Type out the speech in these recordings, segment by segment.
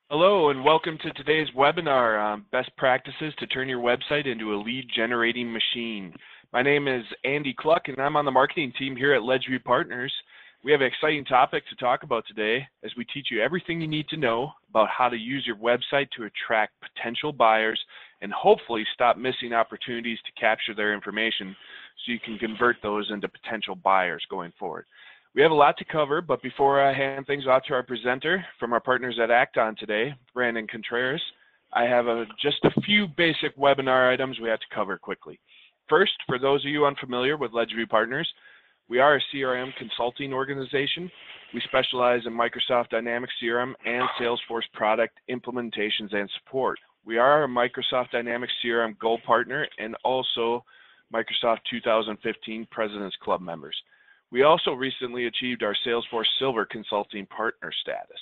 Hello and welcome to today's webinar on best practices to turn your website into a lead generating machine. My name is Andy Cluck and I'm on the marketing team here at LedgeView Partners. We have an exciting topic to talk about today as we teach you everything you need to know about how to use your website to attract potential buyers and hopefully stop missing opportunities to capture their information so you can convert those into potential buyers going forward. We have a lot to cover, but before I hand things off to our presenter from our partners at Acton today, Brandon Contreras, I have just a few basic webinar items we have to cover quickly. First, for those of you unfamiliar with LedgeView Partners, we are a CRM consulting organization. We specialize in Microsoft Dynamics CRM and Salesforce product implementations and support. We are a Microsoft Dynamics CRM Gold Partner and also Microsoft 2015 President's Club members. We also recently achieved our Salesforce Silver Consulting Partner status.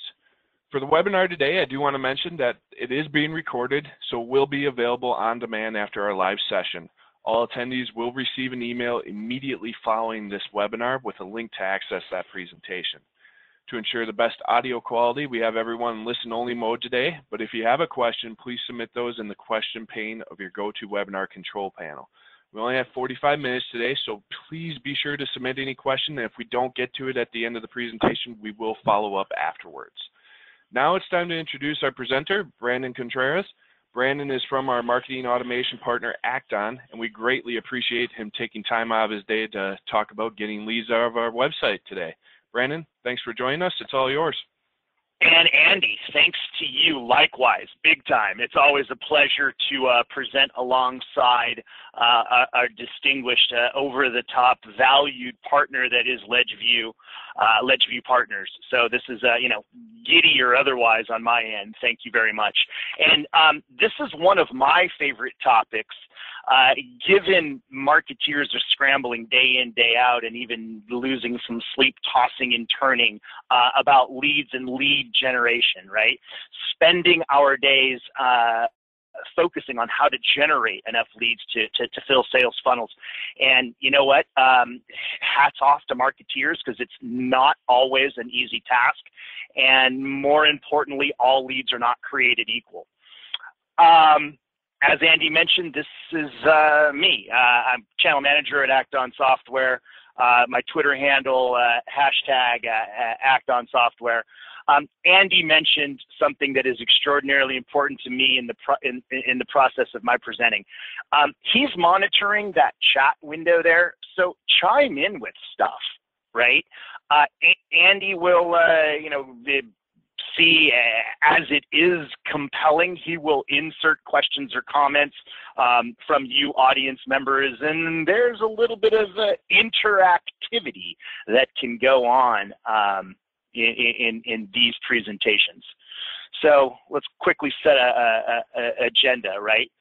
For the webinar today, I do want to mention that it is being recorded, so it will be available on demand after our live session. All attendees will receive an email immediately following this webinar with a link to access that presentation. To ensure the best audio quality, we have everyone in listen-only mode today, but if you have a question, please submit those in the question pane of your GoToWebinar control panel. We only have 45 minutes today, so please be sure to submit any question, and if we don't get to it at the end of the presentation, we will follow up afterwards. Now it's time to introduce our presenter, Brandon Contreras. Brandon is from our marketing automation partner, Acton, and we greatly appreciate him taking time out of his day to talk about getting leads out of our website today. Brandon, thanks for joining us. It's all yours. And Andy, thanks to you likewise, big time. It's always a pleasure to present alongside our distinguished, over-the-top, valued partner that is LedgeView Partners. So this is, giddy or otherwise on my end. Thank you very much. And this is one of my favorite topics. Given marketeers are scrambling day in, day out, and even losing some sleep, tossing and turning about leads and lead generation, right? Spending our days focusing on how to generate enough leads to fill sales funnels. And you know what? Hats off to marketeers, because it's not always an easy task. And more importantly, all leads are not created equal. As Andy mentioned, this is me. I'm channel manager at Acton Software. My Twitter handle, hashtag Acton Software. Andy mentioned something that is extraordinarily important to me in the process of my presenting. He's monitoring that chat window there, so chime in with stuff, right? Andy will, see as it is compelling, he will insert questions or comments from you audience members, and there's a little bit of interactivity that can go on in these presentations. So let's quickly set a agenda, right?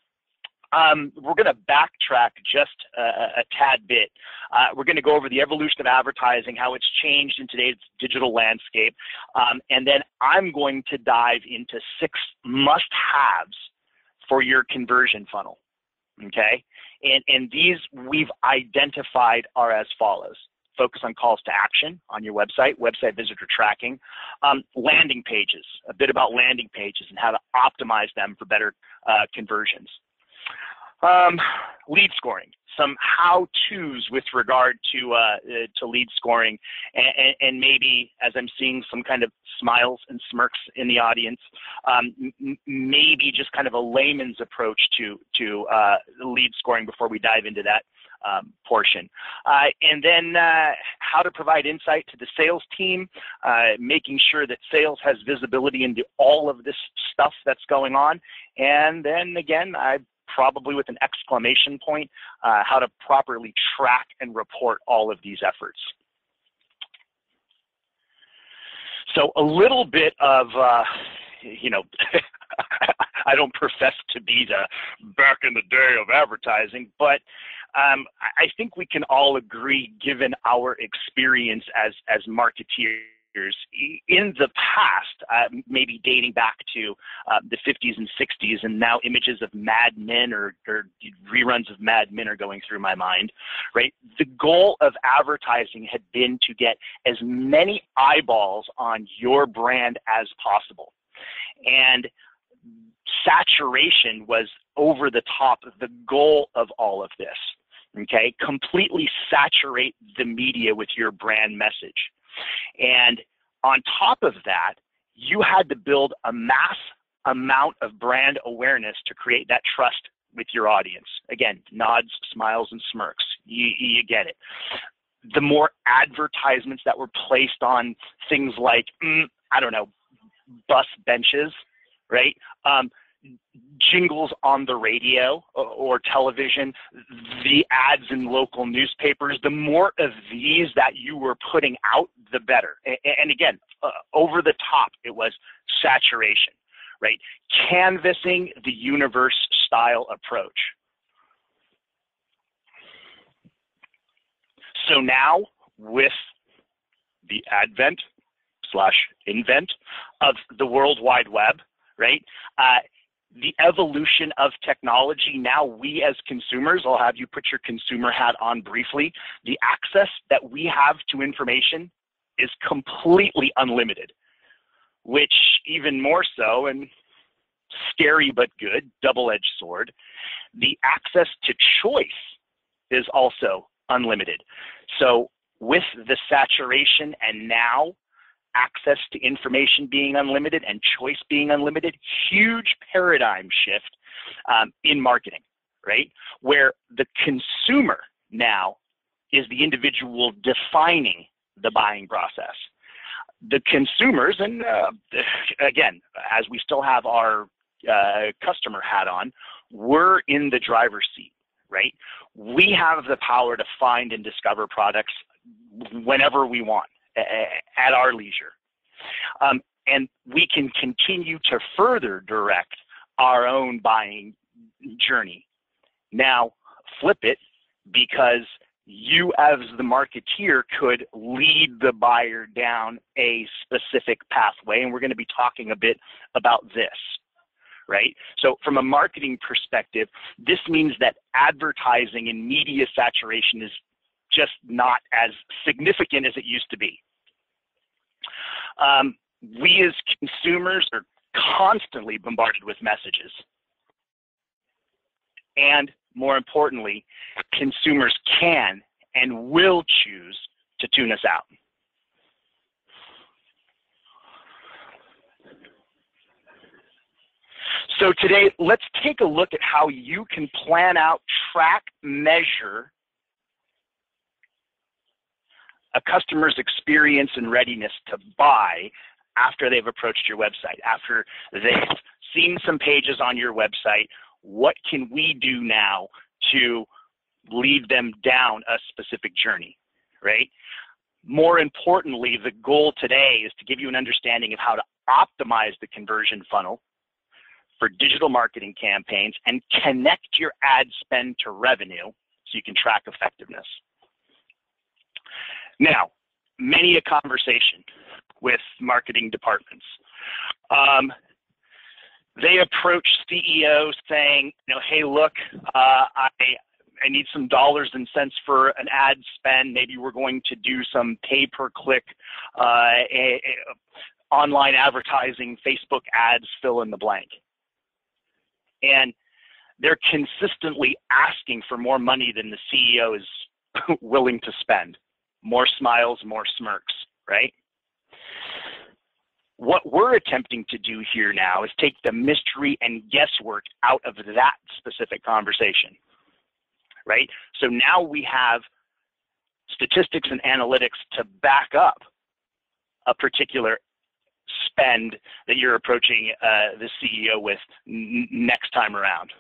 We're going to backtrack just a tad bit. We're going to go over the evolution of advertising, how it's changed in today's digital landscape, and then I'm going to dive into 6 must-haves for your conversion funnel, okay? And these we've identified are as follows. Focus on calls to action on your website, website visitor tracking, landing pages, a bit about landing pages and how to optimize them for better conversions. Lead scoring, some how-tos with regard to lead scoring, and maybe, as I'm seeing some kind of smiles and smirks in the audience, maybe just kind of a layman's approach to lead scoring before we dive into that portion. And then how to provide insight to the sales team, making sure that sales has visibility into all of this stuff that's going on. And then again, probably with an exclamation point, how to properly track and report all of these efforts. So a little bit of, I don't profess to be the back in the day of advertising, but I think we can all agree, given our experience as marketeers in the past, maybe dating back to the 50s and 60s, and now images of Mad Men or reruns of Mad Men are going through my mind, right? The goal of advertising had been to get as many eyeballs on your brand as possible. And saturation was over the top of the goal of all of this. Okay, completely saturate the media with your brand message. And on top of that, you had to build a mass amount of brand awareness to create that trust with your audience. Again, nods, smiles, and smirks. You get it. The more advertisements that were placed on things like, I don't know, bus benches, right? Jingles on the radio or television, the ads in local newspapers, the more of these that you were putting out, the better. And again, over the top, it was saturation, right? Canvassing the universe style approach. So now, with the advent/invent of the World Wide Web, right? The evolution of technology, now we as consumers, I'll have you put your consumer hat on briefly, the access that we have to information is completely unlimited, which even more so, and scary but good, double-edged sword, the access to choice is also unlimited. So with the saturation and now access to information being unlimited and choice being unlimited, huge paradigm shift in marketing, right? Where the consumer now is the individual defining the buying process. The consumers, and again, as we still have our customer hat on, we're in the driver's seat, right? We have the power to find and discover products whenever we want, at our leisure. And we can continue to further direct our own buying journey. Now, flip it, because you as the marketeer could lead the buyer down a specific pathway, and we're going to be talking a bit about this, right? So from a marketing perspective, this means that advertising and media saturation is just not as significant as it used to be. We as consumers are constantly bombarded with messages. And more importantly, consumers can and will choose to tune us out. So today, let's take a look at how you can plan out, track, measure a customer's experience and readiness to buy after they've approached your website, after they've seen some pages on your website. What can we do now to lead them down a specific journey, right? More importantly, the goal today is to give you an understanding of how to optimize the conversion funnel for digital marketing campaigns and connect your ad spend to revenue so you can track effectiveness. Now, many a conversation with marketing departments. They approach CEOs saying, hey, look, I need some dollars and cents for an ad spend. Maybe we're going to do some pay-per-click online advertising, Facebook ads, fill in the blank. And they're consistently asking for more money than the CEO is willing to spend. More smiles, more smirks, right? What we're attempting to do here now is take the mystery and guesswork out of that specific conversation, right? So now we have statistics and analytics to back up a particular spend that you're approaching the CEO with next time around.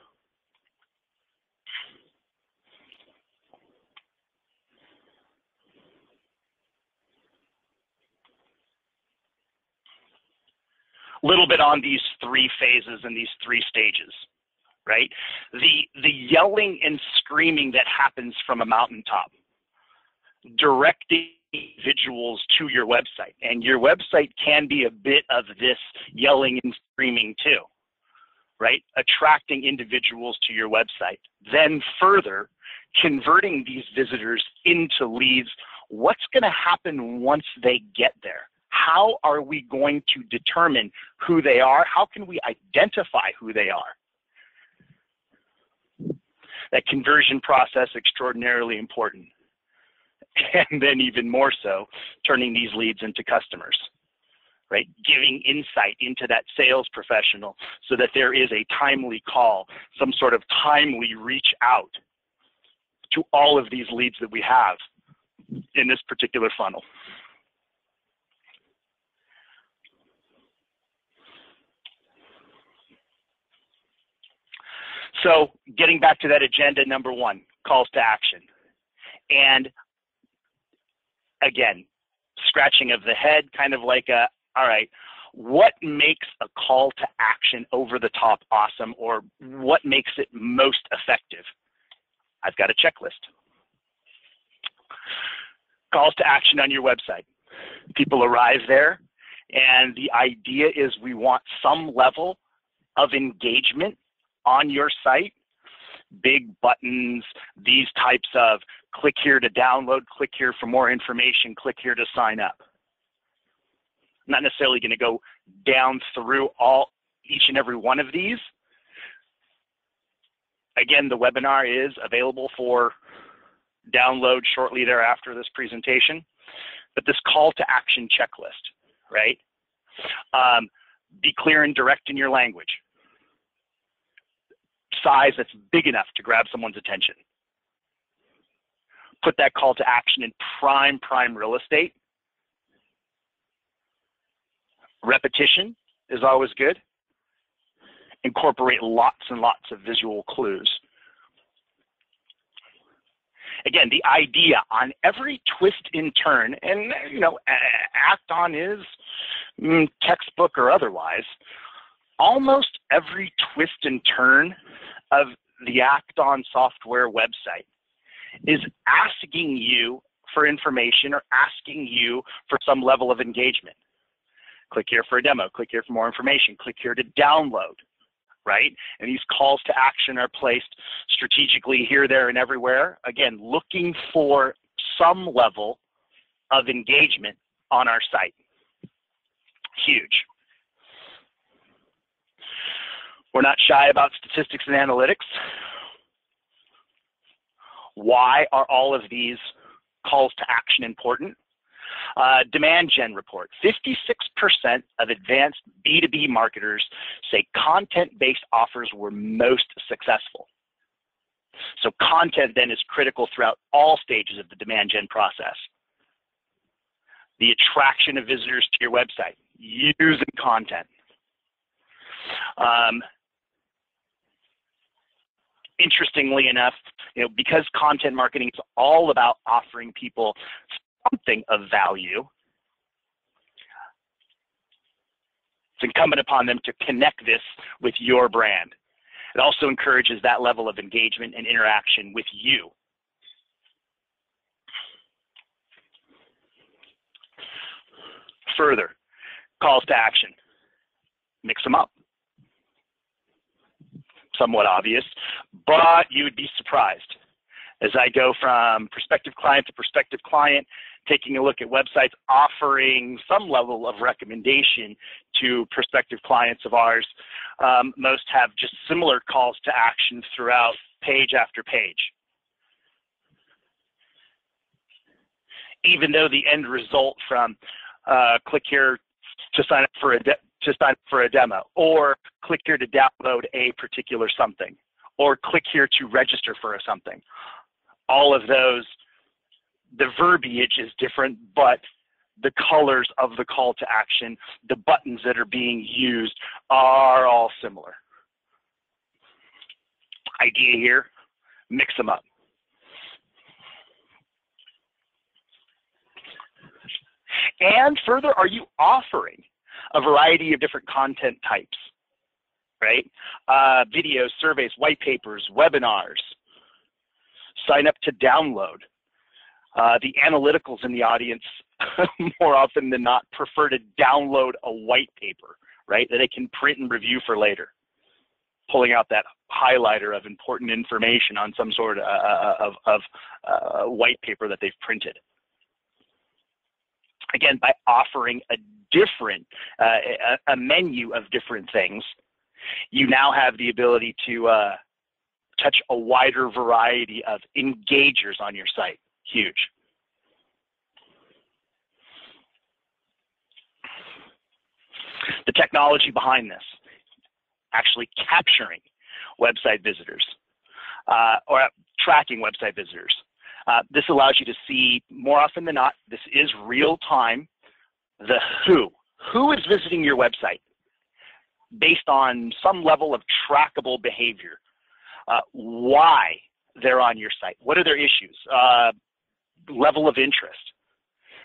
Little bit on these three phases and these three stages, right? The yelling and screaming that happens from a mountaintop, directing individuals to your website. And your website can be a bit of this yelling and screaming too, right? Attracting individuals to your website. Then further, converting these visitors into leads. What's going to happen once they get there? How are we going to determine who they are? How can we identify who they are? That conversion process, extraordinarily important. And then even more so, turning these leads into customers, right? Giving insight into that sales professional so that there is a timely call, some sort of timely reach out to all of these leads that we have in this particular funnel. So getting back to that agenda, number one, calls to action. And again, scratching of the head, kind of like all right, what makes a call to action over the top awesome, or what makes it most effective? I've got a checklist. Calls to action on your website. People arrive there, and the idea is we want some level of engagement on your site. Big buttons, these types of click here to download, click here for more information, click here to sign up. I'm not necessarily going to go down through each and every one of these. Again, the webinar is available for download shortly thereafter this presentation. But this call to action checklist, right? Be clear and direct in your language. Size that's big enough to grab someone's attention. Put that call to action in prime real estate. Repetition is always good. Incorporate lots and lots of visual clues. Again, the idea on every twist and turn, and you know, Act-On is textbook or otherwise, almost every twist and turn of the Act-On software website is asking you for information or asking you for some level of engagement. Click here for a demo, click here for more information, click here to download, right? And these calls to action are placed strategically here, there, and everywhere. Again, looking for some level of engagement on our site. Huge. We're not shy about statistics and analytics. Why are all of these calls to action important? Demand gen report. 56% of advanced B2B marketers say content-based offers were most successful. So content then is critical throughout all stages of the demand gen process. The attraction of visitors to your website, using content. Interestingly enough, you know, because content marketing is all about offering people something of value, it's incumbent upon them to connect this with your brand. It also encourages that level of engagement and interaction with you. Further, calls to action. Mix them up. Somewhat obvious, but you would be surprised. As I go from prospective client to prospective client, taking a look at websites offering some level of recommendation to prospective clients of ours, most have just similar calls to action throughout page after page. Even though the end result from click here to sign up for a demo, or click here to download a particular something, or click here to register for a something. All of those, the verbiage is different, but the colors of the call to action, the buttons that are being used are all similar. Idea here, mix them up. And further, are you offering a variety of different content types, right? Videos, surveys, white papers, webinars. Sign up to download. The analyticals in the audience more often than not prefer to download a white paper, right, that they can print and review for later. Pulling out that highlighter of important information on some sort of white paper that they've printed. Again, by offering a different, a menu of different things, you now have the ability to touch a wider variety of engagers on your site. Huge. The technology behind this, actually capturing website visitors or tracking website visitors. This allows you to see, more often than not, this is real time, the who. Who is visiting your website based on some level of trackable behavior. Why they're on your site. What are their issues? Level of interest.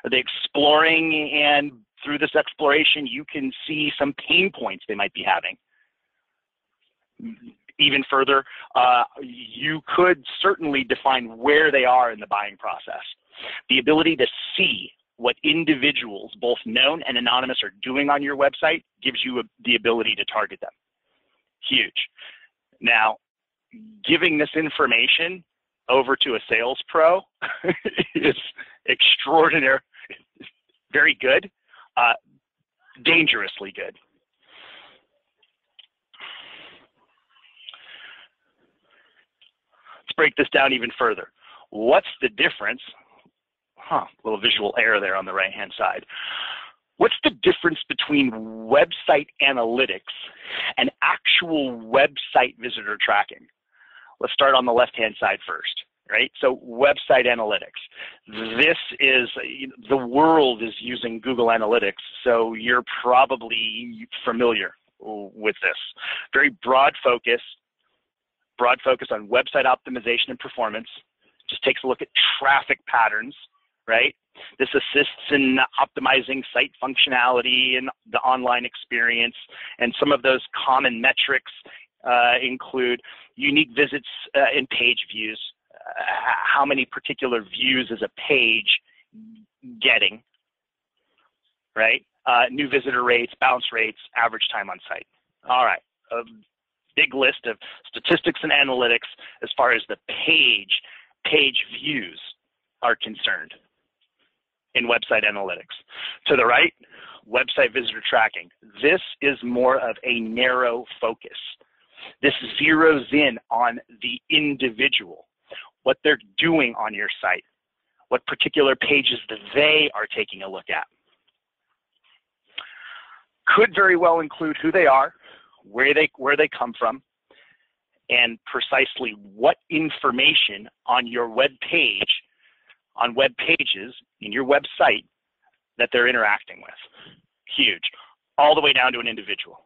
Are they exploring, and through this exploration you can see some pain points they might be having? Even further, you could certainly define where they are in the buying process. The ability to see what individuals, both known and anonymous, are doing on your website gives you the ability to target them. Huge. Now, giving this information over to a sales pro is extraordinary, very good, dangerously good. Let's break this down even further. What's the difference? A little visual error there on the right-hand side. What's the difference between website analytics and actual website visitor tracking? Let's start on the left-hand side first, right? So website analytics. This is, the world is using Google Analytics, so you're probably familiar with this. Very broad focus on website optimization and performance. Just takes a look at traffic patterns, right? This assists in optimizing site functionality and the online experience, and some of those common metrics include unique visits and page views. How many particular views is a page getting, right? New visitor rates, bounce rates, average time on site. All right, a big list of statistics and analytics as far as the page views are concerned in website analytics. To the right, website visitor tracking. This is more of a narrow focus. This zeroes in on the individual, what they're doing on your site, what particular pages that they are taking a look at. Could very well include who they are, where they come from, and precisely what information on your web page, on web pages in your website that they're interacting with. Huge. All the way down to an individual.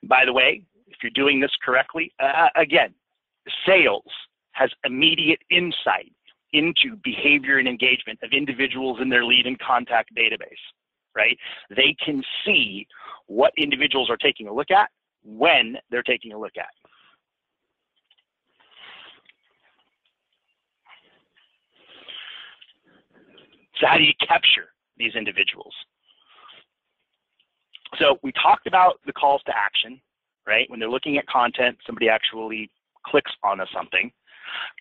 By the way, if you're doing this correctly, again, sales has immediate insight into behavior and engagement of individuals in their lead and contact database, right? They can see what individuals are taking a look at when they're taking a look at. So how do you capture these individuals? So we talked about the calls to action, right? When they're looking at content, somebody actually clicks on something.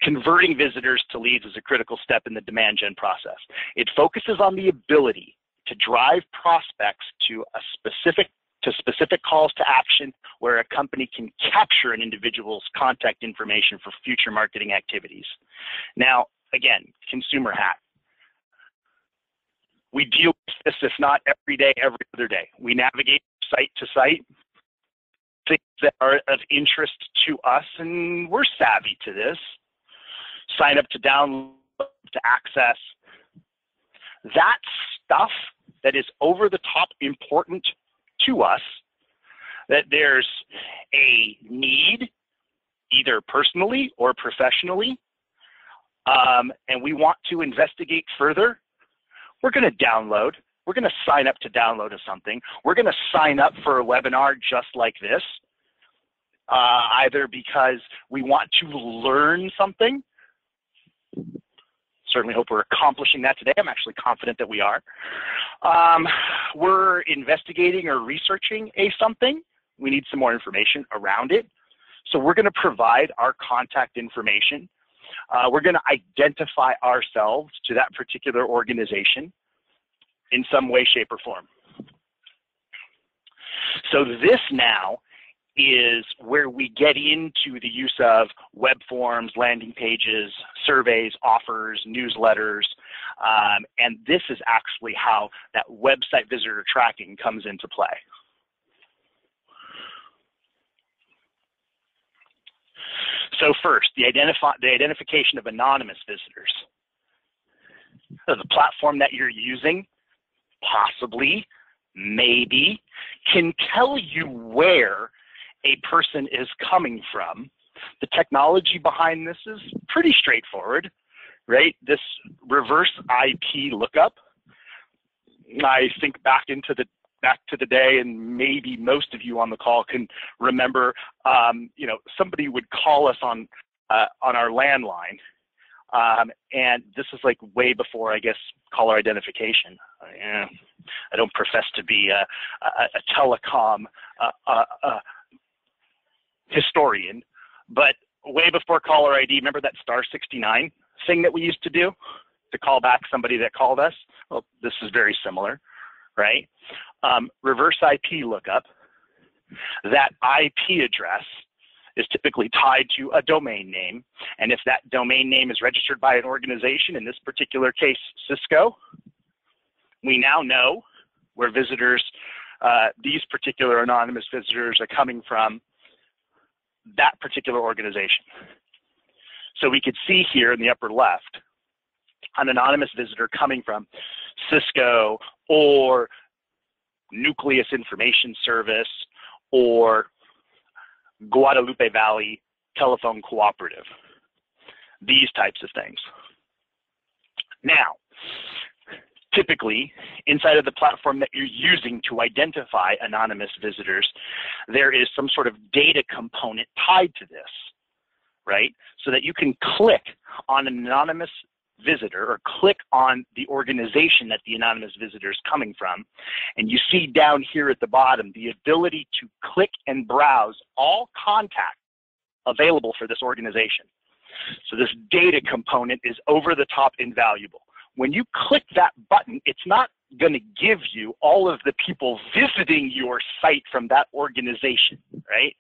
Converting visitors to leads is a critical step in the demand gen process. It focuses on the ability to drive prospects to specific calls to action where a company can capture an individual's contact information for future marketing activities. Now, again, consumer hat. We deal with this, if not every day, every other day. We navigate site to site, things that are of interest to us, and we're savvy to this. Sign up to download, to access. That stuff that is over the top important to us, that there's a need, either personally or professionally, and we want to investigate further, we're going to download. We're going to sign up to download something. We're going to sign up for a webinar just like this, either because we want to learn something. Certainly hope we're accomplishing that today. I'm actually confident that we are. We're investigating or researching something. We need some more information around it. So we're going to provide our contact information. We're going to identify ourselves to that particular organization. in some way, shape, or form. So this now is where we get into the use of web forms, landing pages, surveys, offers, newsletters, and this is actually how that website visitor tracking comes into play. So first, the identification of anonymous visitors. So the platform that you're using, possibly, maybe, can tell you where a person is coming from. The technology behind this is pretty straightforward, right? This reverse IP lookup, I think back to the day, and maybe most of you on the call can remember, somebody would call us on our landline, and this is like way before, I guess, caller identification. I don't profess to be a telecom historian, but way before caller ID, remember that star 69 thing that we used to do to call back somebody that called us? Well, this is very similar, right? Reverse IP lookup, that IP address is typically tied to a domain name, and if that domain name is registered by an organization, in this particular case, Cisco, we now know where visitors, these particular anonymous visitors are coming from that particular organization. So we could see here in the upper left, an anonymous visitor coming from Cisco or Nucleus Information Service or Guadalupe Valley Telephone Cooperative, these types of things. Now, typically, inside of the platform that you're using to identify anonymous visitors, there is some sort of data component tied to this, right? So that you can click on an anonymous visitor or click on the organization that the anonymous visitor is coming from, and you see down here at the bottom the ability to click and browse all contacts available for this organization. So this data component is over the top invaluable. When you click that button, it's not going to give you all of the people visiting your site from that organization, right?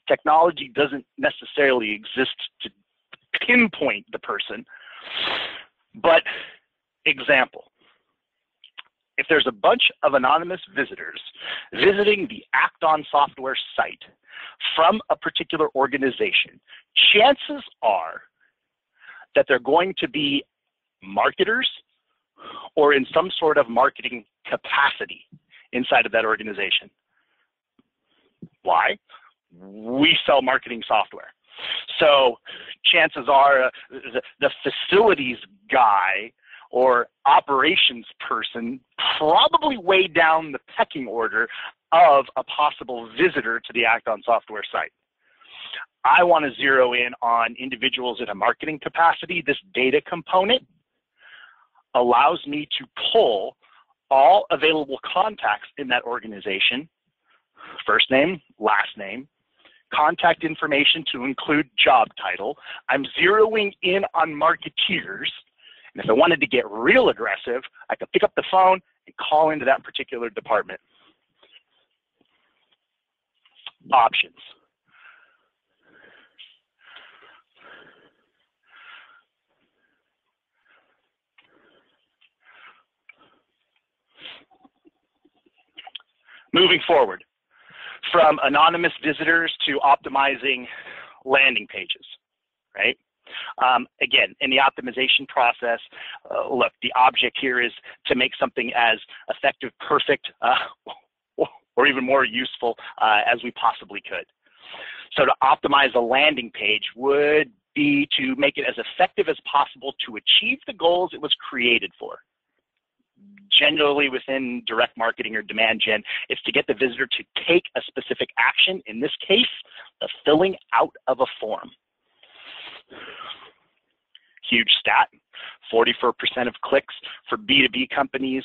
Technology doesn't necessarily exist to pinpoint the person. But example, if there's a bunch of anonymous visitors visiting the Acton software site from a particular organization, chances are that they're going to be marketers or in some sort of marketing capacity inside of that organization. Why? We sell marketing software. So chances are the facilities guy or operations person probably way down the pecking order of a possible visitor to the Acton software site. I want to zero in on individuals in a marketing capacity. This data component allows me to pull all available contacts in that organization, first name, last name, contact information to include job title. I'm zeroing in on marketeers, and if I wanted to get real aggressive, I could pick up the phone and call into that particular department. Options. Moving forward, from anonymous visitors to optimizing landing pages, right? Again, in the optimization process, look, the object here is to make something as effective, perfect, or even more useful as we possibly could. So to optimize a landing page would be to make it as effective as possible to achieve the goals it was created for. Generally within direct marketing or demand gen, it's to get the visitor to take a specific action, in this case, the filling out of a form. Huge stat, 44% of clicks for B2B companies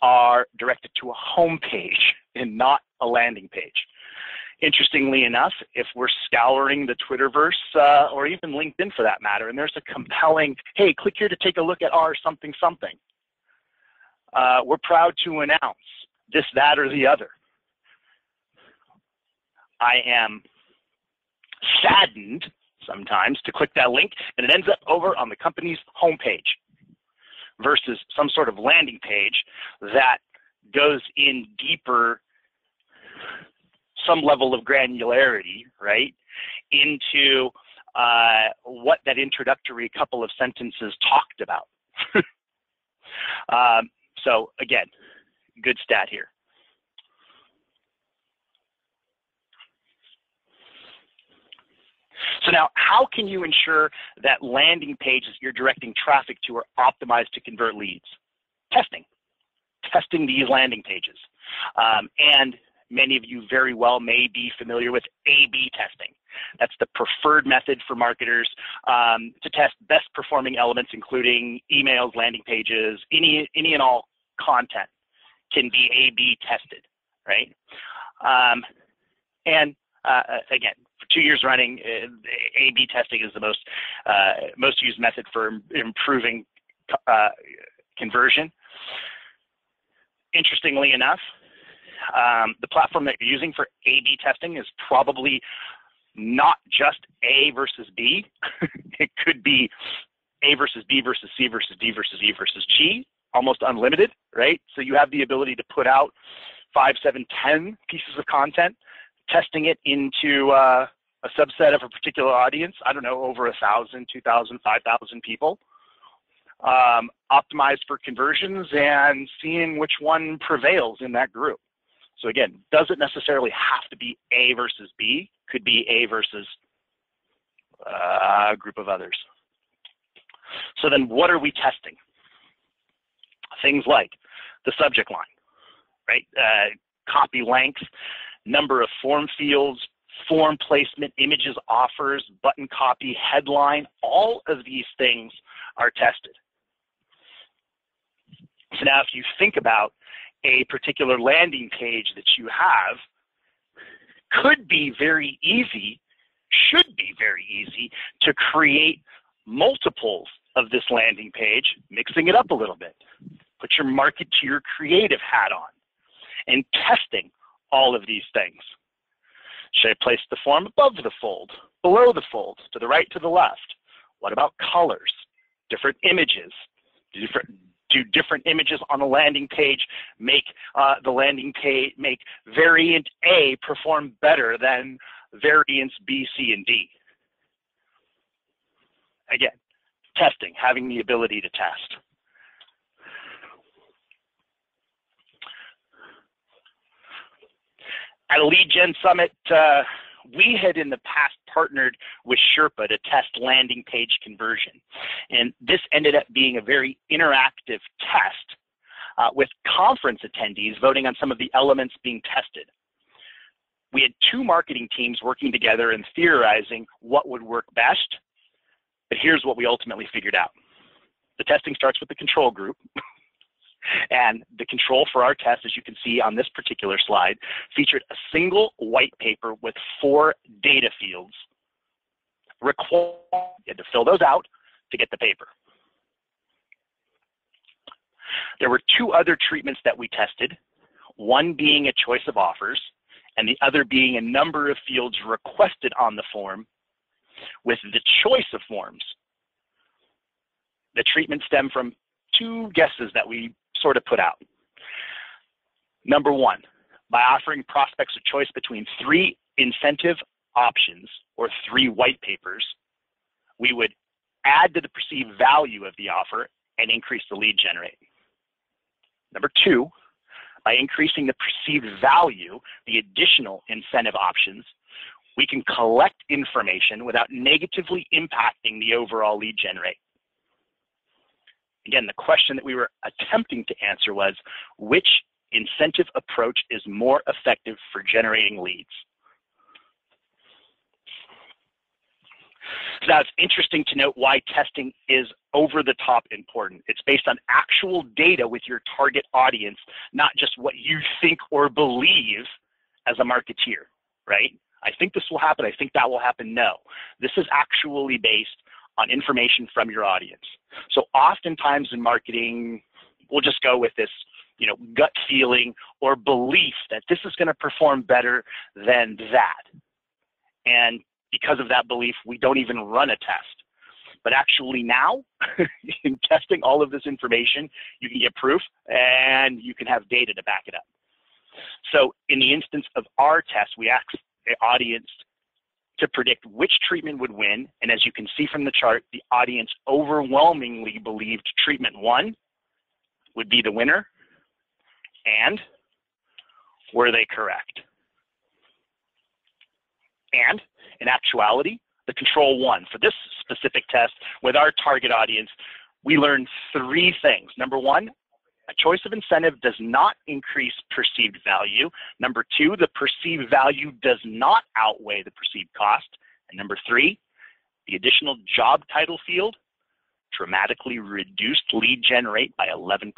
are directed to a home page and not a landing page. Interestingly enough, if we're scouring the Twitterverse or even LinkedIn for that matter, and there's a compelling, hey, click here to take a look at our something something, we're proud to announce this, that, or the other. I am saddened sometimes to click that link and it ends up over on the company's homepage versus some sort of landing page that goes in deeper, some level of granularity, right, into what that introductory couple of sentences talked about. So again, good stat here. So now, how can you ensure that landing pages you're directing traffic to are optimized to convert leads? Testing these landing pages. And many of you very well may be familiar with A/B testing. That's the preferred method for marketers to test best performing elements, including emails, landing pages, any and all content can be A/B tested, right? Again, for 2 years running, A/B testing is the most used method for improving conversion. Interestingly enough, the platform that you're using for A/B testing is probably not just A versus B. It could be A versus B versus C versus D versus E versus G, almost unlimited, right? So you have the ability to put out 5, 7, 10 pieces of content, testing it into a subset of a particular audience, I don't know, over 1,000, 2,000, 5,000 people, optimized for conversions and seeing which one prevails in that group. So again, doesn't necessarily have to be A versus B, could be A versus a group of others. So then what are we testing? Things like the subject line, right? Copy length, number of form fields, form placement, images, offers, button copy, headline, all of these things are tested. So now if you think about a particular landing page that you have, could be very easy, should be very easy to create multiples of this landing page, mixing it up a little bit. Put your market to your creative hat on and testing all of these things. Should I place the form above the fold, below the fold, to the right, to the left? What about colors, different images? Do different images on the landing page make the landing page, make variant A perform better than variants B, C, and D? Again, testing, having the ability to test. At a Lead Gen Summit, we had in the past partnered with Sherpa to test landing page conversion. And this ended up being a very interactive test with conference attendees voting on some of the elements being tested. We had 2 marketing teams working together and theorizing what would work best, but here's what we ultimately figured out. The testing starts with the control group. And the control for our test, as you can see on this particular slide, featured a single white paper with 4 data fields. You had to fill those out to get the paper. There were 2 other treatments that we tested, one being a choice of offers, and the other being a number of fields requested on the form with the choice of forms. The treatment stemmed from 2 guesses that we sort of put out. Number 1, by offering prospects a choice between 3 incentive options or 3 white papers, we would add to the perceived value of the offer and increase the lead generate. Number 2, by increasing the perceived value, the additional incentive options, we can collect information without negatively impacting the overall lead generate. Again, the question that we were attempting to answer was, which incentive approach is more effective for generating leads? So now it's interesting to note why testing is over the top important. It's based on actual data with your target audience, not just what you think or believe as a marketeer, right? I think this will happen, I think that will happen. No, this is actually based on information from your audience. So oftentimes in marketing, we'll just go with this, gut feeling or belief that this is going to perform better than that. And because of that belief, we don't even run a test. But actually now, in testing all of this information, you can get proof and you can have data to back it up. So in the instance of our test, we asked the audience to predict which treatment would win. And as you can see from the chart, the audience overwhelmingly believed treatment 1 would be the winner. And were they correct? And in actuality, the control 1 for this specific test with our target audience, we learned 3 things. Number 1, a choice of incentive does not increase perceived value. Number 2, the perceived value does not outweigh the perceived cost. And number 3, the additional job title field dramatically reduced lead gen rate by 11%.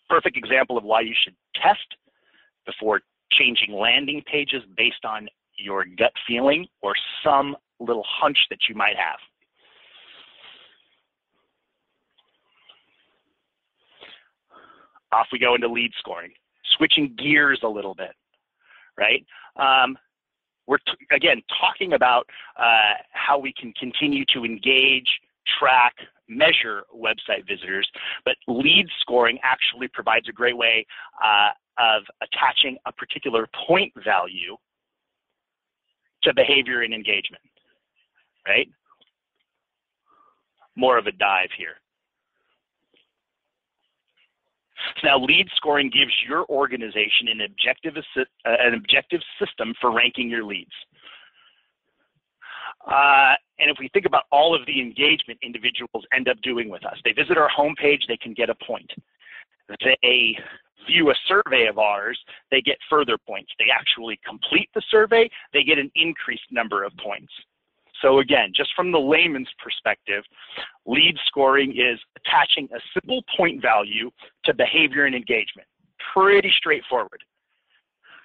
Perfect example of why you should test before changing landing pages based on your gut feeling or some little hunch that you might have. Off we go into lead scoring, switching gears a little bit, right? We're again talking about how we can continue to engage, track, measure website visitors, but lead scoring actually provides a great way of attaching a particular point value to behavior and engagement, right? More of a dive here. So now lead scoring gives your organization an objective system for ranking your leads. And if we think about all of the engagement individuals end up doing with us, they visit our homepage, they can get a point. They view a survey of ours, they get further points. They actually complete the survey, they get an increased number of points. So again, just from the layman's perspective, lead scoring is attaching a simple point value to behavior and engagement. Pretty straightforward.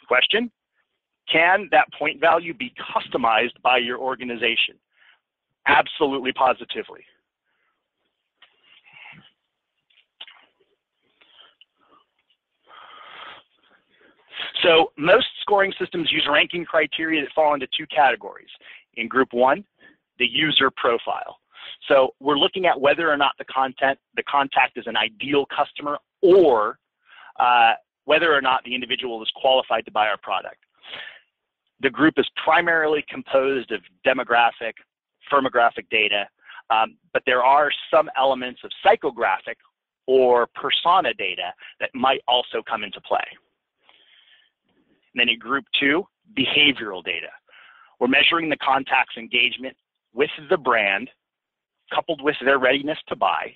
Question? Can that point value be customized by your organization? Absolutely, positively. So most scoring systems use ranking criteria that fall into 2 categories. In group 1, the user profile. So we're looking at whether or not the contact is an ideal customer, or whether or not the individual is qualified to buy our product. The group is primarily composed of demographic, firmographic data, but there are some elements of psychographic or persona data that might also come into play. And then in group 2, behavioral data. We're measuring the contact's engagement with the brand, coupled with their readiness to buy.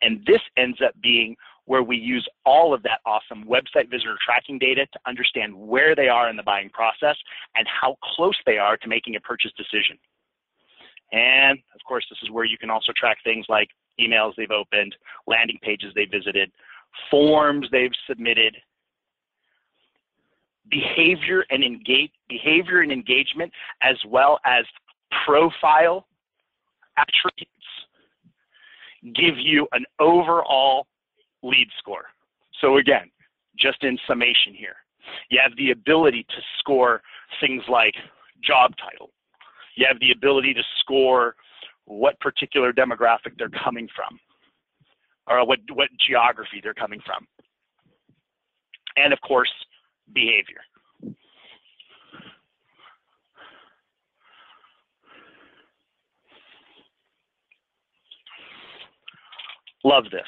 And this ends up being where we use all of that awesome website visitor tracking data to understand where they are in the buying process and how close they are to making a purchase decision. And of course, this is where you can also track things like emails they've opened, landing pages they visited, forms they've submitted, behavior and engagement, as well as profile attributes give you an overall lead score. So again, just in summation here, you have the ability to score things like job title. You have the ability to score what particular demographic they're coming from, or what geography they're coming from. And of course, behavior. Love this.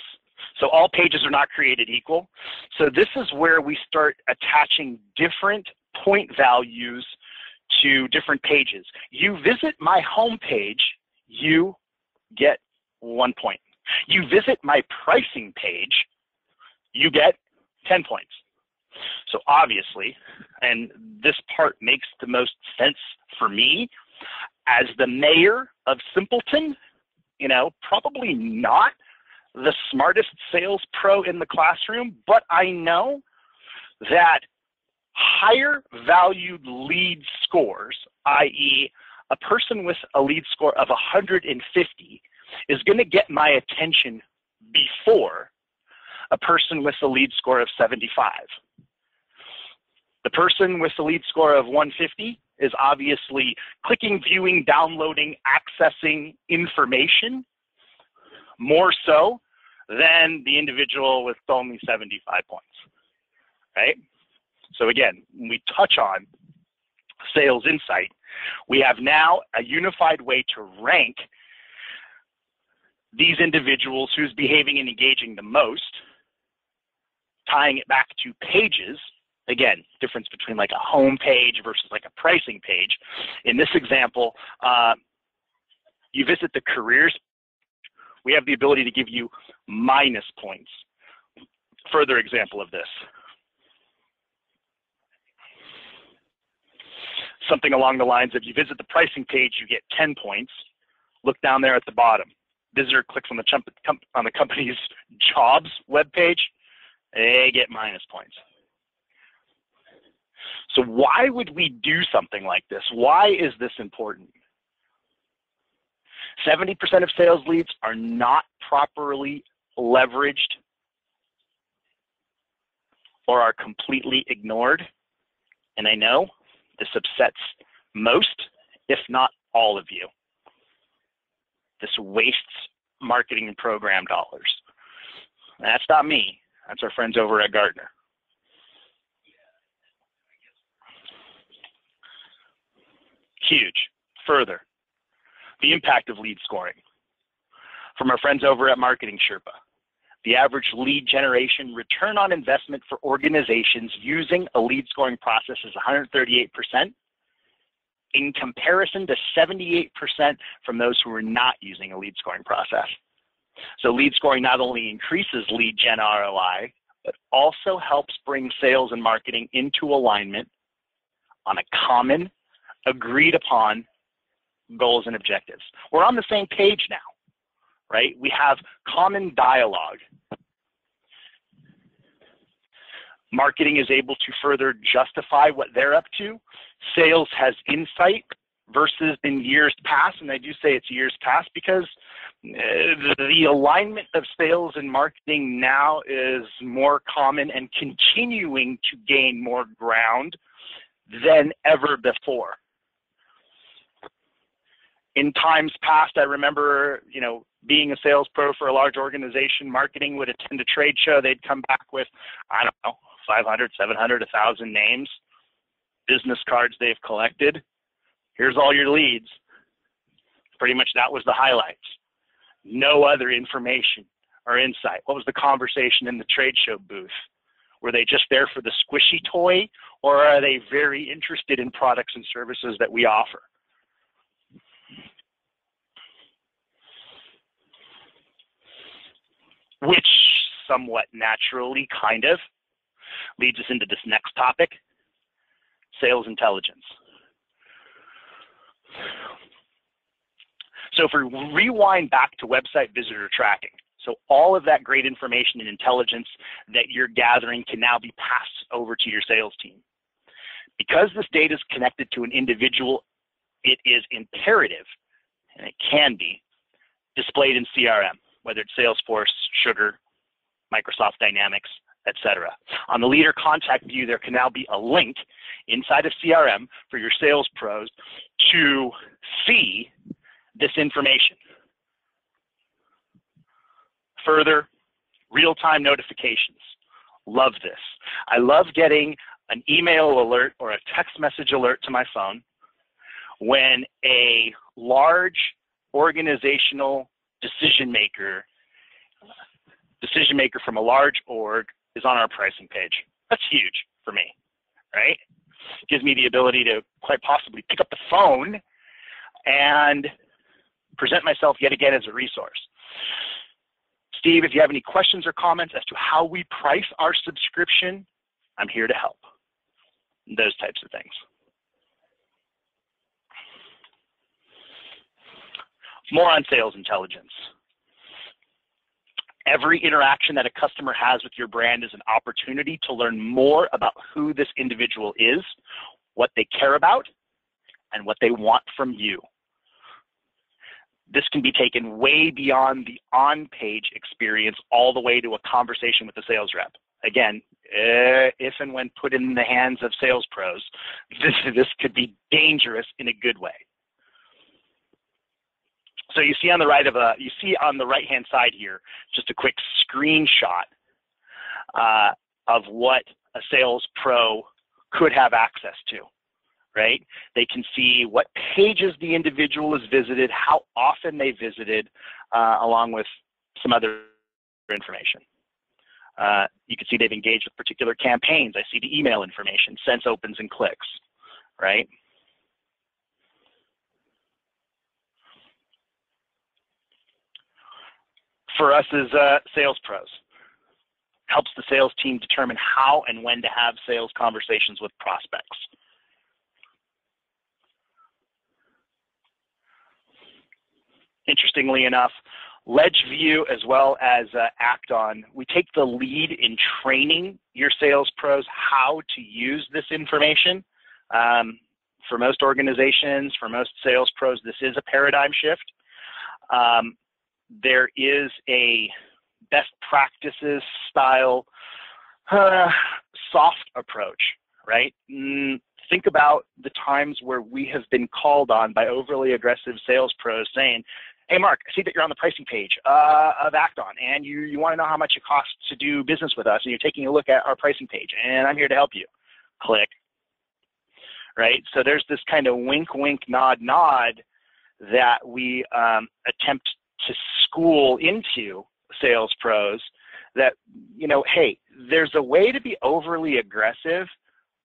So all pages are not created equal. So this is where we start attaching different point values to different pages. You visit my home page, you get 1 point. You visit my pricing page, you get 10 points. So obviously, and this part makes the most sense for me, as the mayor of Simpleton, probably not the smartest sales pro in the classroom, but I know that higher valued lead scores, i.e. a person with a lead score of 150 is going to get my attention before a person with a lead score of 75. The person with a lead score of 150 is obviously clicking, viewing, downloading, accessing information more so than the individual with only 75 points, right? So again, when we touch on sales insight, we have now a unified way to rank these individuals who's behaving and engaging the most, tying it back to pages. Again, difference between like a home page versus like a pricing page. In this example, you visit the careers, we have the ability to give you minus points. Further example of this. Something along the lines of you visit the pricing page, you get 10 points. Look down there at the bottom. Visitor clicks on the company's jobs webpage, they get minus points. So why would we do something like this? Why is this important? 70% of sales leads are not properly leveraged or are completely ignored. And I know this upsets most, if not all of you. This wastes marketing and program dollars. That's not me. That's our friends over at Gartner. Huge. Further, the impact of lead scoring. From our friends over at Marketing Sherpa, the average lead generation return on investment for organizations using a lead scoring process is 138%, in comparison to 78% from those who are not using a lead scoring process. So lead scoring not only increases lead gen ROI, but also helps bring sales and marketing into alignment on a common, agreed upon goals and objectives. We're on the same page now, right? We have common dialogue. Marketing is able to further justify what they're up to. Sales has insight versus in years past, and I do say it's years past because the alignment of sales and marketing now is more common and continuing to gain more ground than ever before. In times past, I remember, being a sales pro for a large organization, marketing would attend a trade show. They'd come back with, 500, 700, 1,000 names, business cards they've collected. Here's all your leads. Pretty much that was the highlights. No other information or insight. What was the conversation in the trade show booth? Were they just there for the squishy toy, or are they very interested in products and services that we offer? Which somewhat naturally kind of leads us into this next topic, sales intelligence. So if we rewind back to website visitor tracking, so all of that great information and intelligence that you're gathering can now be passed over to your sales team. Because this data is connected to an individual, it is imperative, and it can be, displayed in CRM, whether it's Salesforce, Sugar, Microsoft Dynamics, etc. On the leader contact view, there can now be a link inside of CRM for your sales pros to see this information. Further, real-time notifications. Love this. I love getting an email alert or a text message alert to my phone when a large organizational decision maker from a large org is on our pricing page. That's huge for me, right? It gives me the ability to quite possibly pick up the phone and present myself yet again as a resource. Steve, if you have any questions or comments as to how we price our subscription, I'm here to help. Those types of things. More on sales intelligence. Every interaction that a customer has with your brand is an opportunity to learn more about who this individual is, what they care about, and what they want from you. This can be taken way beyond the on-page experience all the way to a conversation with the sales rep. Again, if and when put in the hands of sales pros, this could be dangerous in a good way. So you see on the right-hand side here, just a quick screenshot of what a sales pro could have access to, right? They can see what pages the individual has visited, how often they visited, along with some other information. You can see they've engaged with particular campaigns. I see the email information, since opens and clicks, right? For us as sales pros, helps the sales team determine how and when to have sales conversations with prospects. Interestingly enough, LedgeView as well as Act-On, we take the lead in training your sales pros how to use this information. For most organizations, for most sales pros, this is a paradigm shift. There is a best practices style soft approach, right? Think about the times where we have been called on by overly aggressive sales pros saying, hey, Mark, I see that you're on the pricing page of Act-On, and you want to know how much it costs to do business with us, and you're taking a look at our pricing page, and I'm here to help you. Click. Right? So there's this kind of wink, wink, nod, nod that we attempt to school into sales pros that, you know, hey, there's a way to be overly aggressive,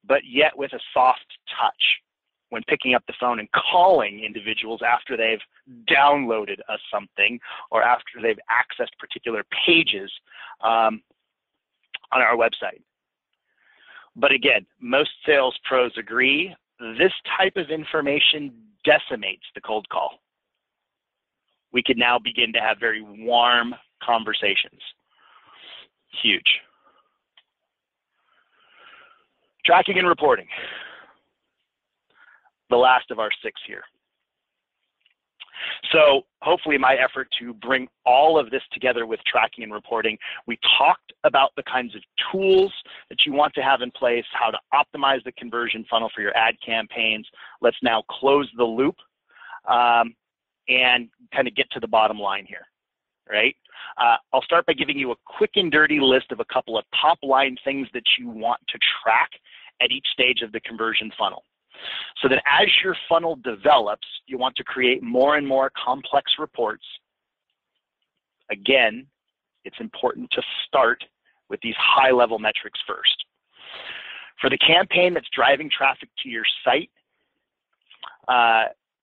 but yet with a soft touch when picking up the phone and calling individuals after they've downloaded something or after they've accessed particular pages on our website. But again, most sales pros agree this type of information decimates the cold call. We can now begin to have very warm conversations. Huge. Tracking and reporting. The last of our 6 here. So hopefully my effort to bring all of this together with tracking and reporting, we talked about the kinds of tools that you want to have in place, how to optimize the conversion funnel for your ad campaigns. Let's now close the loop and kind of get to the bottom line here, right? I'll start by giving you a quick and dirty list of a couple of top line things that you want to track at each stage of the conversion funnel. So that as your funnel develops, you want to create more and more complex reports. Again, it's important to start with these high-level metrics first. For the campaign that's driving traffic to your site,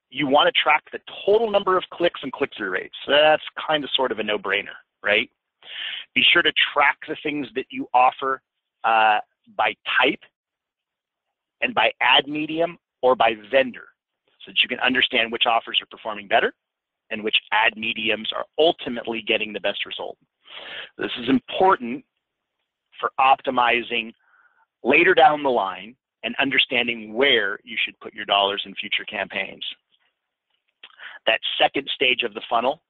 you want to track the total number of clicks and click-through rates. So that's kind of sort of a no-brainer, right? Be sure to track the things that you offer by type and by ad medium or by vendor so that you can understand which offers are performing better and which ad mediums are ultimately getting the best result. This is important for optimizing later down the line and understanding where you should put your dollars in future campaigns. That second stage of the funnel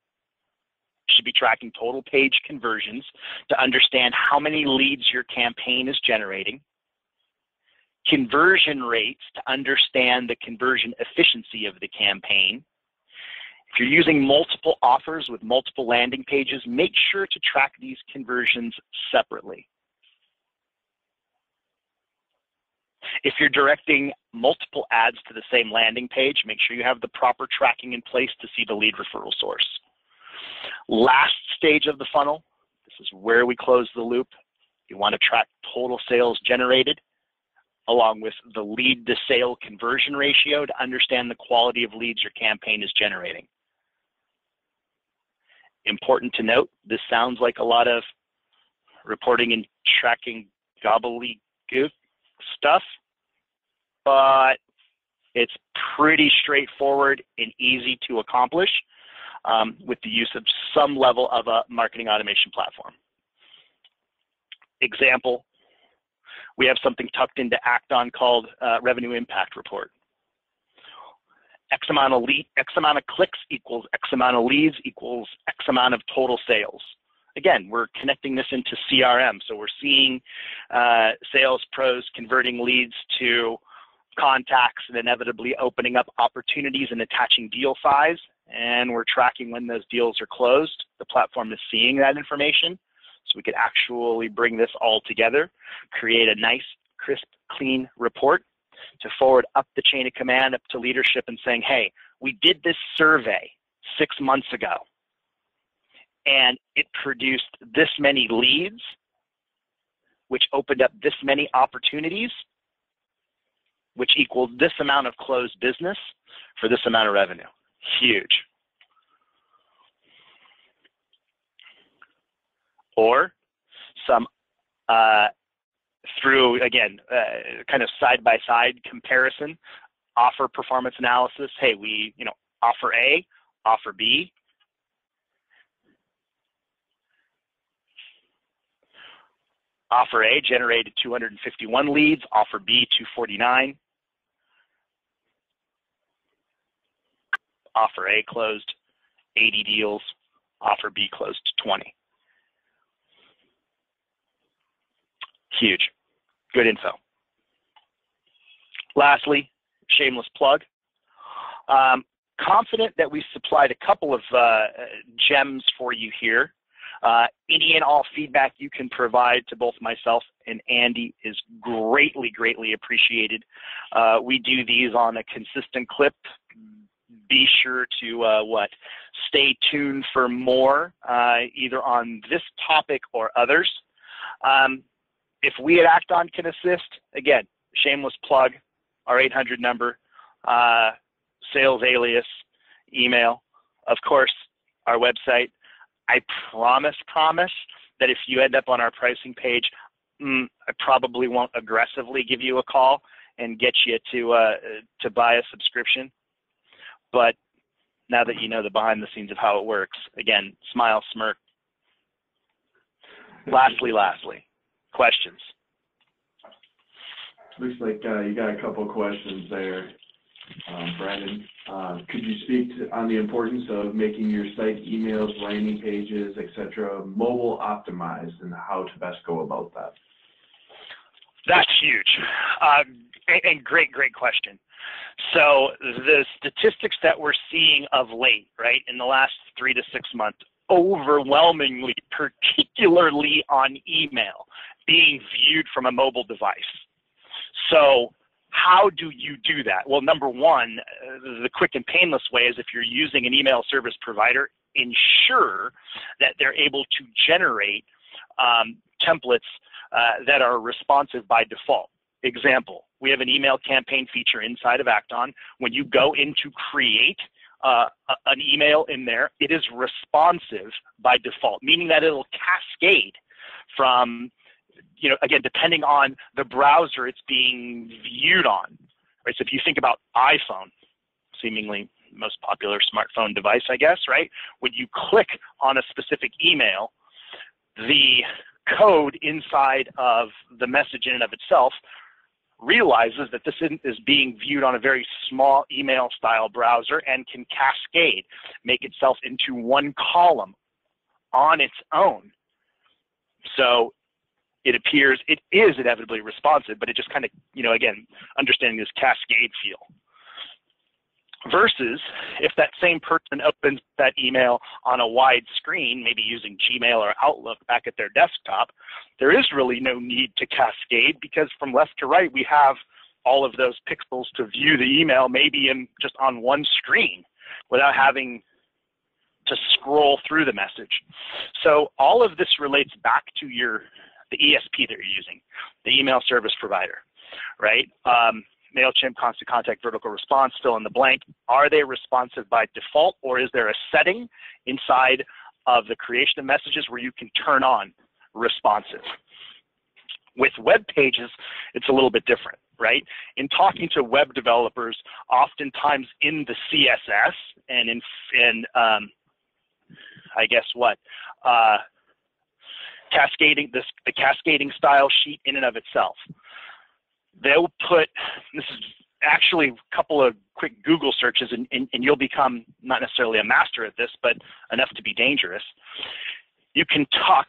should be tracking total page conversions to understand how many leads your campaign is generating, conversion rates to understand the conversion efficiency of the campaign. If you're using multiple offers with multiple landing pages, make sure to track these conversions separately. If you're directing multiple ads to the same landing page, make sure you have the proper tracking in place to see the lead referral source. Last stage of the funnel, this is where we close the loop. You want to track total sales generated along with the lead to sale conversion ratio to understand the quality of leads your campaign is generating. Important to note, this sounds like a lot of reporting and tracking gobbledygook stuff, but it's pretty straightforward and easy to accomplish with the use of some level of a marketing automation platform. Example, we have something tucked into Act-On called Revenue Impact Report. X amount of clicks equals X amount of leads equals X amount of total sales. Again, we're connecting this into CRM, so we're seeing sales pros converting leads to contacts and inevitably opening up opportunities and attaching deal size, and we're tracking when those deals are closed. The platform is seeing that information, so we could actually bring this all together, create a nice, crisp, clean report to forward up the chain of command, up to leadership and saying, hey, we did this survey 6 months ago, and it produced this many leads, which opened up this many opportunities, which equaled this amount of closed business for this amount of revenue. Huge. Or some through, again, kind of side-by-side comparison, offer performance analysis. Hey, we, offer A, offer B. Offer A generated 251 leads, offer B 249. Offer A closed 80 deals, offer B closed 20. Huge, good info. Lastly, shameless plug. Confident that we supplied a couple of gems for you here. Any and all feedback you can provide to both myself and Andy is greatly, greatly appreciated. We do these on a consistent clip. Be sure to stay tuned for more, either on this topic or others. If we at Act-On can assist, again, shameless plug, our 800 number, sales alias, email, of course, our website. I promise that if you end up on our pricing page, I probably won't aggressively give you a call and get you to buy a subscription. But now that you know the behind the scenes of how it works, again, smile, smirk. Lastly, questions. Looks like you got a couple questions there, Brandon. Could you speak on the importance of making your site, emails, landing pages, etc., mobile optimized, and how to best go about that? That's huge. And great question. So the statistics that we're seeing of late, right, in the last 3 to 6 months, overwhelmingly, particularly on email, being viewed from a mobile device. So how do you do that? Well, number one, the quick and painless way is if you're using an email service provider, ensure that they're able to generate templates that are responsive by default. Example, we have an email campaign feature inside of Act-On. When you go in to create an email in there, it is responsive by default, meaning that it'll cascade from, again, depending on the browser it's being viewed on. Right? So if you think about iPhone, seemingly most popular smartphone device, I guess, right? When you click on a specific email, the code inside of the message in and of itself realizes that this is being viewed on a very small email style browser and can cascade, make itself into one column on its own. So it appears it is inevitably responsive, but it just kind of, again, understanding this cascade feel. Versus if that same person opens that email on a wide screen, maybe using Gmail or Outlook back at their desktop, there is really no need to cascade because from left to right, we have all of those pixels to view the email maybe just on one screen without having to scroll through the message. So all of this relates back to the ESP that you're using, the email service provider, right? MailChimp, Constant Contact, Vertical Response, fill in the blank. Are they responsive by default, or is there a setting inside of the creation of messages where you can turn on responsive? With web pages, it's a little bit different, right? In talking to web developers, oftentimes in the CSS and in I guess what, cascading, the cascading style sheet in and of itself, they'll put, this is actually a couple of quick Google searches and you'll become not necessarily a master at this, but enough to be dangerous. You can tuck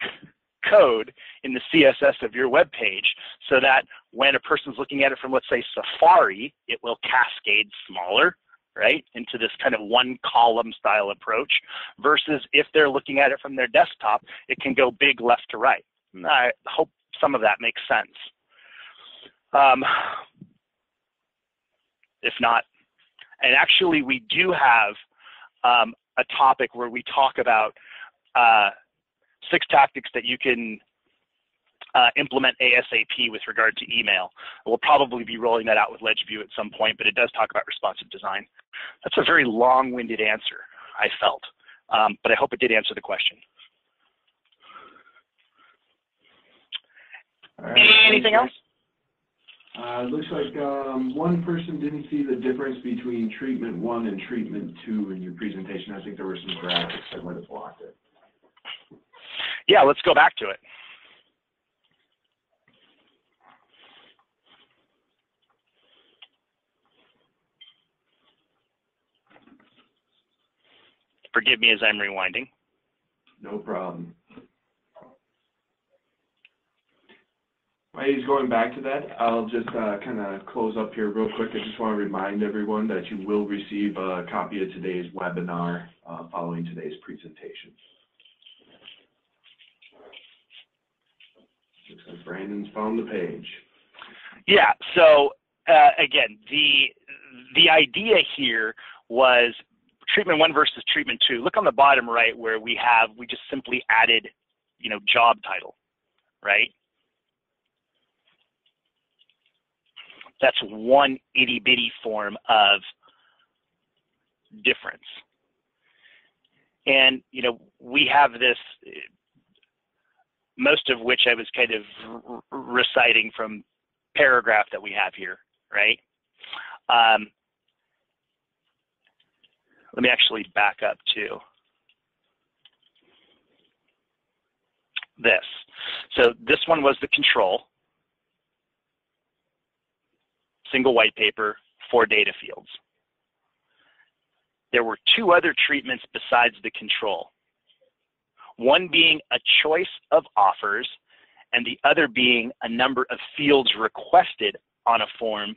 code in the CSS of your web page so that when a person's looking at it from, let's say, Safari, it will cascade smaller, right, into this kind of one column style approach, versus if they're looking at it from their desktop, it can go big left to right. I hope some of that makes sense. If not, and actually we do have a topic where we talk about 6 tactics that you can implement ASAP with regard to email. We'll probably be rolling that out with LedgeView at some point, but it does talk about responsive design. That's a very long-winded answer, I felt, but I hope it did answer the question. All right. Anything else? It looks like one person didn't see the difference between treatment 1 and treatment 2 in your presentation. I think there were some graphics that might have blocked it. Yeah, let's go back to it. Forgive me as I'm rewinding. No problem. While he's going back to that, I'll just kind of close up here real quick. I just want to remind everyone that you will receive a copy of today's webinar following today's presentation. Looks like Brandon's found the page. Yeah, so again, the idea here was treatment 1 versus treatment 2. Look on the bottom right where we just simply added, job title, right? That's one itty-bitty form of difference. And, we have this, most of which I was kind of reciting from paragraph that we have here, right? Let me actually back up to this. So this one was the control. Single white paper, 4 data fields. There were 2 other treatments besides the control. One being a choice of offers, and the other being a number of fields requested on a form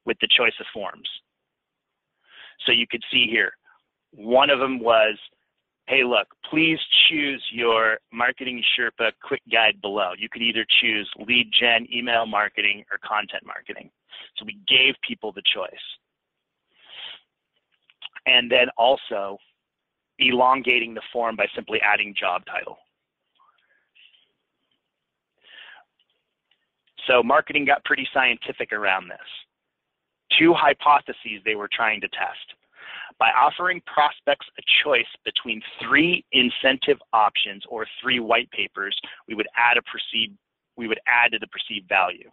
with the choice of forms. So you could see here, one of them was, hey, look, please choose your Marketing Sherpa quick guide below. You could either choose lead gen, email marketing, or content marketing. So we gave people the choice. And then also elongating the form by simply adding job title. So marketing got pretty scientific around this. 2 hypotheses they were trying to test. By offering prospects a choice between 3 incentive options or 3 white papers, we would add to the perceived value.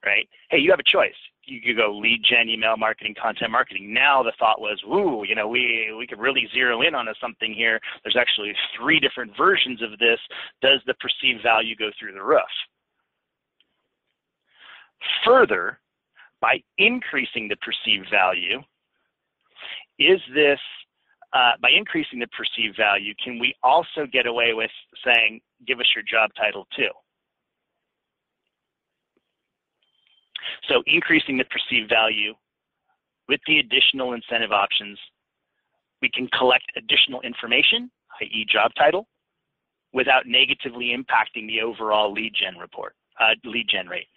Right? Hey, you have a choice. You could go lead gen, email marketing, content marketing. Now the thought was, ooh, we could really zero in on something here. There's actually 3 different versions of this. Does the perceived value go through the roof? Further, by increasing the perceived value, by increasing the perceived value, can we also get away with saying, give us your job title too? So increasing the perceived value with the additional incentive options, we can collect additional information, i.e. job title, without negatively impacting the overall lead gen rate.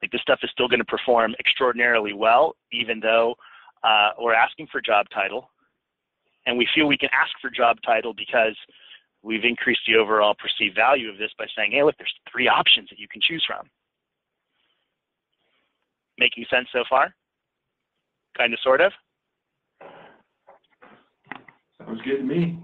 Like, this stuff is still going to perform extraordinarily well, even though we're asking for job title. And we feel we can ask for job title because we've increased the overall perceived value of this by saying, hey, look, there's 3 options that you can choose from. Making sense so far? Kind of, sort of? Sounds good to me.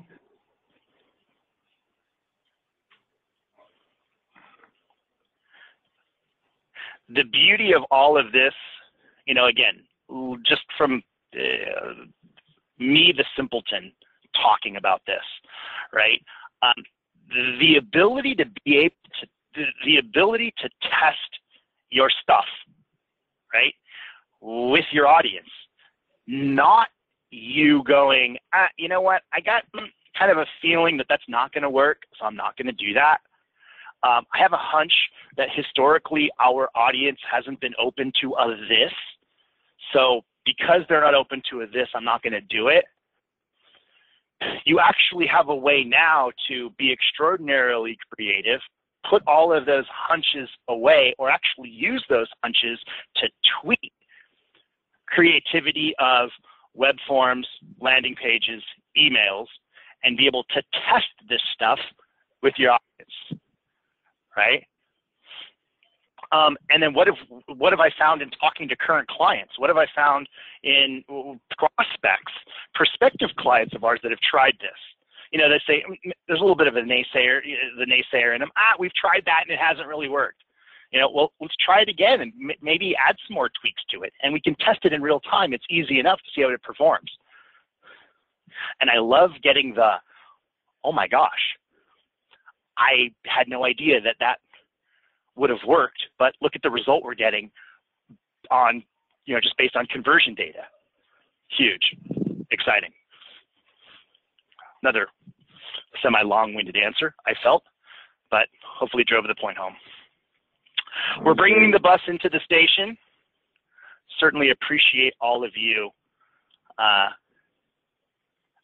The beauty of all of this, again, just from me, the simpleton, talking about this, right? The ability to test your stuff right, with your audience, not you going, you know what, I got kind of a feeling that that's not going to work, so I'm not going to do that. I have a hunch that historically our audience hasn't been open to a this, so because they're not open to a this, I'm not going to do it. You actually have a way now to be extraordinarily creative, put all of those hunches away, or actually use those hunches to tweak creativity of web forms, landing pages, emails, and be able to test this stuff with your audience, right? And then what have I found in talking to current clients? What have I found in prospective clients of ours that have tried this? You know, they say, there's a little bit of the naysayer in them. We've tried that and it hasn't really worked. You know, well, let's try it again and maybe add some more tweaks to it. And we can test it in real time. It's easy enough to see how it performs. And I love getting the, oh my gosh, I had no idea that would have worked, but look at the result we're getting on, you know, just based on conversion data. Huge, exciting. Another semi-long-winded answer, I felt, but hopefully drove the point home. We're bringing the bus into the station. Certainly appreciate all of you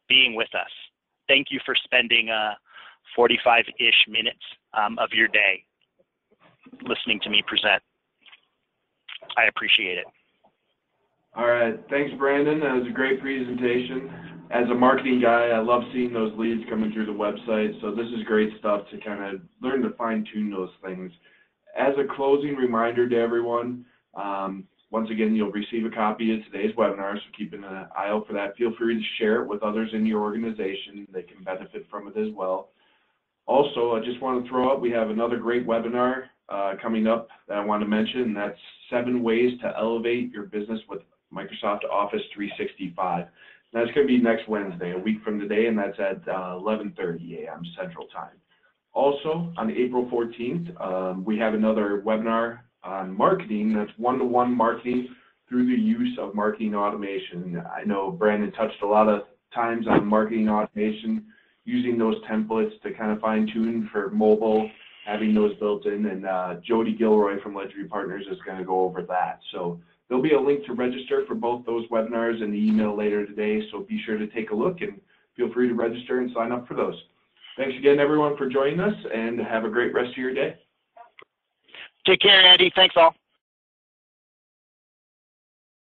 being with us. Thank you for spending 45-ish minutes of your day listening to me present. I appreciate it. All right, thanks, Brandon. That was a great presentation. As a marketing guy, I love seeing those leads coming through the website, so this is great stuff to kind of learn to fine-tune those things. As a closing reminder to everyone, once again, you'll receive a copy of today's webinar, so keep an eye out for that. Feel free to share it with others in your organization. They can benefit from it as well. Also, I just want to throw up, we have another great webinar coming up that I want to mention, and that's 7 ways to elevate your business with Microsoft Office 365. That's going to be next Wednesday, a week from today, and that's at 11:30 a.m. Central Time. Also, on April 14th, we have another webinar on marketing. That's one-to-one marketing through the use of marketing automation. I know Brandon touched a lot of times on marketing automation, using those templates to kind of fine-tune for mobile, having those built in, and Jody Gilroy from LedgeView Partners is going to go over that. So there'll be a link to register for both those webinars in the email later today, so be sure to take a look and feel free to register and sign up for those. Thanks again, everyone, for joining us, and have a great rest of your day. Take care, Andy. Thanks, all.